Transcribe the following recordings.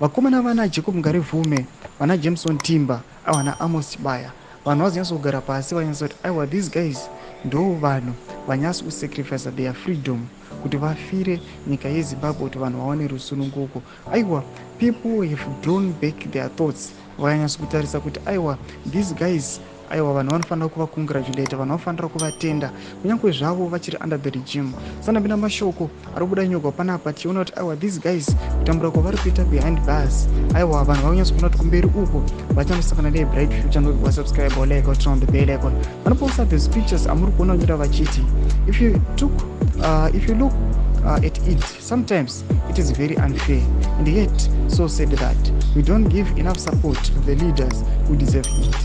vakomana vana Jacob Ngarevume, vana Jameson Timber, vana Amos Baya, vanhu vazonyatsa kugara pasi vanyatsa kuti aiwa these guys ndo vanhu vanyatsa kusacrifice their freedom kuti vafire nyika yeZimbabwe kuti vanhu vaone rusununguko. Aiwa, people have drawn back their thoughts, vanyatsa kutarisa kuti aiwa these guys, aiwa vanhu vanofanira kuvacongratulate, vanhu vanofanira kuvatenda kunyange zvavo vachiri under the regime. Sanapinda mashoko ari kubuda nyogwa panapa tichiona kuti aiwa these guys kutambura kwavari kuita behind bars, aiwa vanhu vanyatsa kuona kuti kumberi uko vachanosangana nebright future. Not wasubscribe or like or turn on the bell icon. Vanoposta these pictures amuri kuona kunyora vachiti if you look at it, sometimes it is very unfair, and yet so said that we don't give enough support to the leaders who deserve it.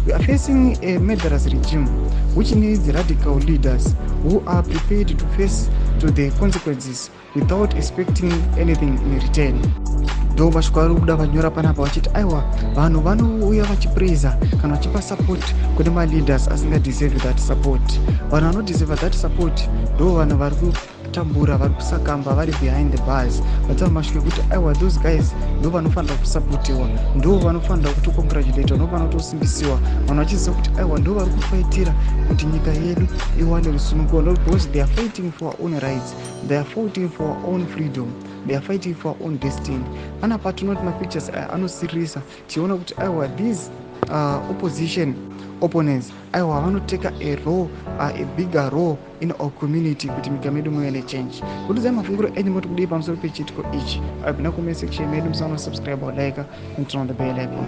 We are facing a murderous regime which needs radical leaders who are prepared to face to the consequences without expecting anything in return. Ndo mashoko ari kubuda vanyora panapa vachiti aiwa vanhu vanouya vachipraiza kana vachipa support kune maleaders asingadeserve that support. Vanhu vanodeserve that support ndo vanhu vari kutambura, vari kusakamba, vari behind the bars, vatama mashoko ekuti aiwa those guys ndo vanofanira kusapotiwa, ndo vanofanira kutocongratulate, vanofanira kutosimbisiwa, vanhu vachiziva kuti aiwa ndo vari kufaitira kuti nyika yedu iwane rusununguko, because they are fighting for our own rights, they are fighting for our own freedom, they are fighting for our own destiny. Panapa tinoti mapictures anosirisa tichiona kuti aiwa these opposition opponents aiwa vanoteka a bigger role in our community kuti nyika medu muve nechange. Kutidzai mafungiro enyu moti kudii pamusoro pechitiko ichi. Apinda comment section medu, musaona subscribe or like and turn on the bell icon.